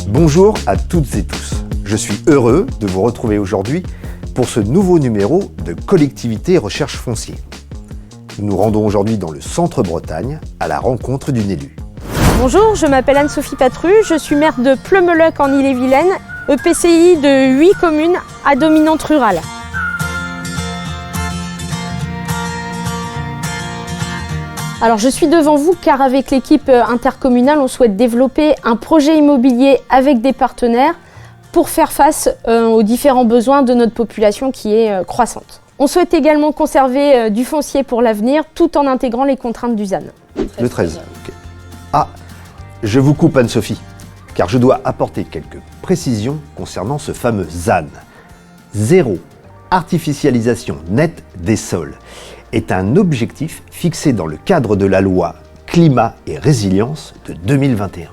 Bonjour à toutes et tous. Je suis heureux de vous retrouver aujourd'hui pour ce nouveau numéro de Collectivité Recherche Foncier. Nous nous rendons aujourd'hui dans le centre-Bretagne à la rencontre d'une élue. Bonjour, je m'appelle Anne-Sophie Patru, je suis maire de Pleumeleuc en Ille-et-Vilaine, EPCI de 8 communes à dominante rurale. Alors je suis devant vous car avec l'équipe intercommunale, on souhaite développer un projet immobilier avec des partenaires pour faire face aux différents besoins de notre population qui est croissante. On souhaite également conserver du foncier pour l'avenir tout en intégrant les contraintes du ZAN. Le 13. Okay. Ah, je vous coupe Anne-Sophie, car je dois apporter quelques précisions concernant ce fameux ZAN. Zéro artificialisation nette des sols est un objectif fixé dans le cadre de la loi Climat et Résilience de 2021.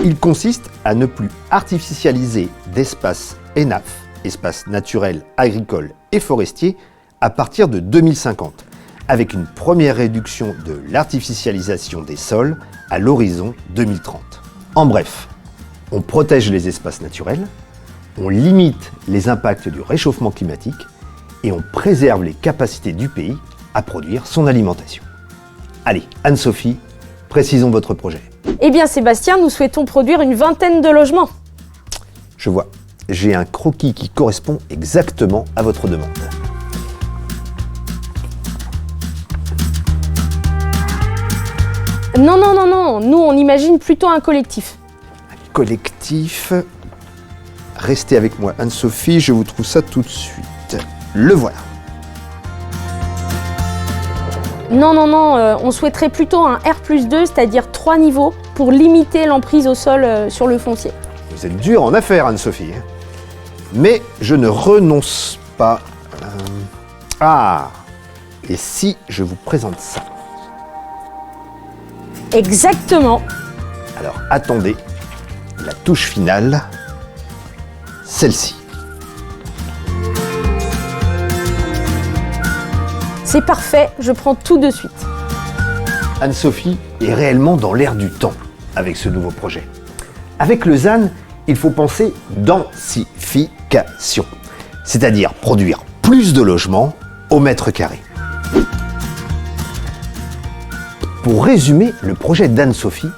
Il consiste à ne plus artificialiser d'espaces ENAF, espaces naturels, agricoles et forestiers, à partir de 2050, avec une première réduction de l'artificialisation des sols à l'horizon 2030. En bref, on protège les espaces naturels, on limite les impacts du réchauffement climatique et on préserve les capacités du pays à produire son alimentation. Allez, Anne-Sophie, précisons votre projet. Eh bien Sébastien, nous souhaitons produire une vingtaine de logements. Je vois, j'ai un croquis qui correspond exactement à votre demande. Non, nous on imagine plutôt un collectif. Un collectif. Restez avec moi Anne-Sophie, je vous trouve ça tout de suite. Le voilà. Non, on souhaiterait plutôt un R+2, c'est-à-dire 3 niveaux, pour limiter l'emprise au sol sur le foncier. Vous êtes dur en affaires, Anne-Sophie. Mais je ne renonce pas. Ah, et si je vous présente ça? Exactement. Alors attendez, la touche finale, celle-ci. C'est parfait, je prends tout de suite. Anne-Sophie est réellement dans l'air du temps avec ce nouveau projet. Avec le ZAN, il faut penser densification, c'est-à-dire produire plus de logements au mètre carré. Pour résumer le projet d'Anne-Sophie,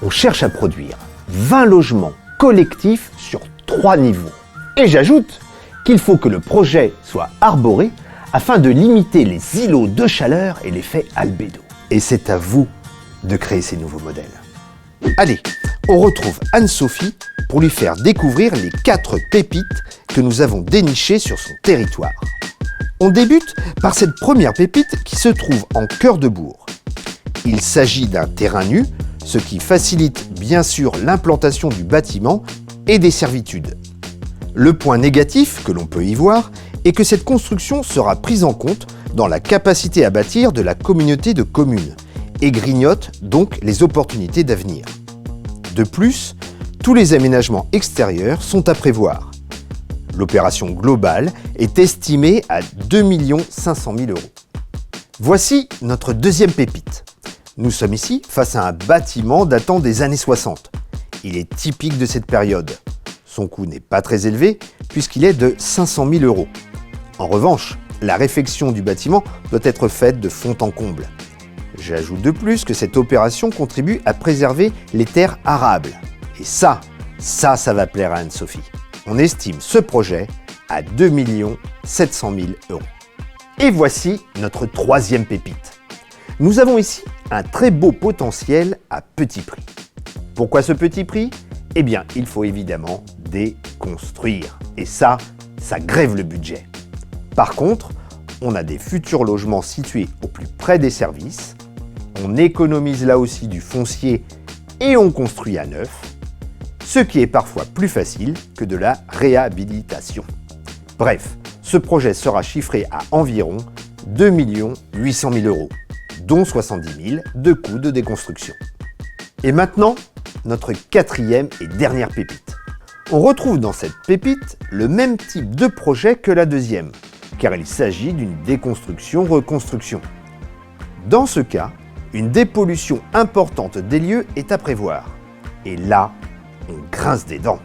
on cherche à produire 20 logements collectifs sur 3 niveaux. Et j'ajoute qu'il faut que le projet soit arboré afin de limiter les îlots de chaleur et l'effet albédo. Et c'est à vous de créer ces nouveaux modèles. Allez, on retrouve Anne-Sophie pour lui faire découvrir les 4 pépites que nous avons dénichées sur son territoire. On débute par cette première pépite qui se trouve en cœur de bourg. Il s'agit d'un terrain nu, ce qui facilite bien sûr l'implantation du bâtiment et des servitudes. Le point négatif que l'on peut y voir est que cette construction sera prise en compte dans la capacité à bâtir de la communauté de communes et grignote donc les opportunités d'avenir. De plus, tous les aménagements extérieurs sont à prévoir. L'opération globale est estimée à 2 500 000 €. Voici notre deuxième pépite. Nous sommes ici face à un bâtiment datant des années 60. Il est typique de cette période. Son coût n'est pas très élevé puisqu'il est de 500 000 €. En revanche, la réfection du bâtiment doit être faite de fond en comble. J'ajoute de plus que cette opération contribue à préserver les terres arables. Et ça va plaire à Anne-Sophie. On estime ce projet à 2 700 000 €. Et voici notre troisième pépite. Nous avons ici un très beau potentiel à petit prix. Pourquoi ce petit prix? Eh bien, il faut évidemment déconstruire. Et ça grève le budget. Par contre, on a des futurs logements situés au plus près des services, on économise là aussi du foncier et on construit à neuf, ce qui est parfois plus facile que de la réhabilitation. Bref, ce projet sera chiffré à environ 2 800 000 €, dont 70 000 de coûts de déconstruction. Et maintenant, notre quatrième et dernière pépite. On retrouve dans cette pépite le même type de projet que la deuxième. car il s'agit d'une déconstruction-reconstruction. Dans ce cas, une dépollution importante des lieux est à prévoir. Et là, on grince des dents.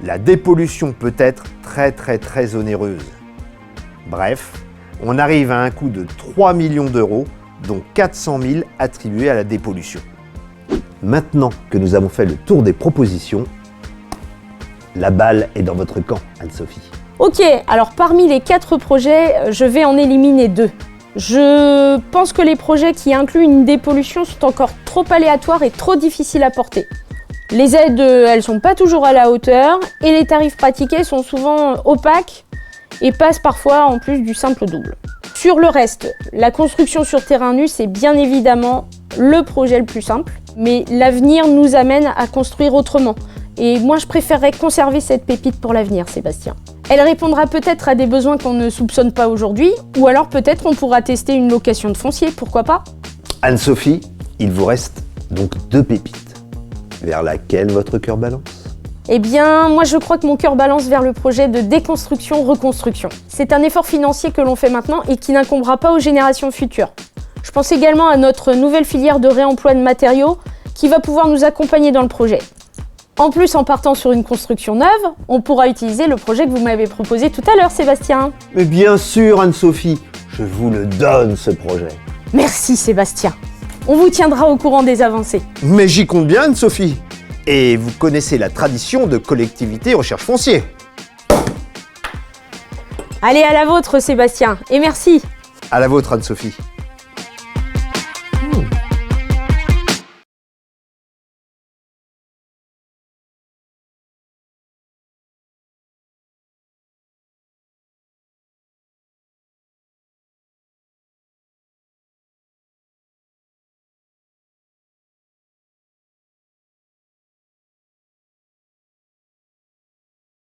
La dépollution peut être très onéreuse. Bref, on arrive à un coût de 3 millions d'euros, dont 400 000 attribués à la dépollution. Maintenant que nous avons fait le tour des propositions, la balle est dans votre camp, Anne-Sophie. Ok, alors parmi les 4 projets, je vais en éliminer 2. Je pense que les projets qui incluent une dépollution sont encore trop aléatoires et trop difficiles à porter. Les aides, elles sont pas toujours à la hauteur et les tarifs pratiqués sont souvent opaques et passent parfois en plus du simple au double. Sur le reste, la construction sur terrain nu, c'est bien évidemment le projet le plus simple, mais l'avenir nous amène à construire autrement. Et moi, je préférerais conserver cette pépite pour l'avenir, Sébastien. Elle répondra peut-être à des besoins qu'on ne soupçonne pas aujourd'hui, ou alors peut-être on pourra tester une location de foncier, pourquoi pas? Anne-Sophie, il vous reste donc 2 pépites. Vers laquelle votre cœur balance? Eh bien, moi je crois que mon cœur balance vers le projet de déconstruction-reconstruction. C'est un effort financier que l'on fait maintenant et qui n'incombera pas aux générations futures. Je pense également à notre nouvelle filière de réemploi de matériaux qui va pouvoir nous accompagner dans le projet. En plus, en partant sur une construction neuve, on pourra utiliser le projet que vous m'avez proposé tout à l'heure, Sébastien. Mais bien sûr, Anne-Sophie, je vous le donne, ce projet. Merci, Sébastien. On vous tiendra au courant des avancées. Mais j'y compte bien, Anne-Sophie. Et vous connaissez la tradition de collectivité recherche foncier. Allez, à la vôtre, Sébastien. Et merci. À la vôtre, Anne-Sophie.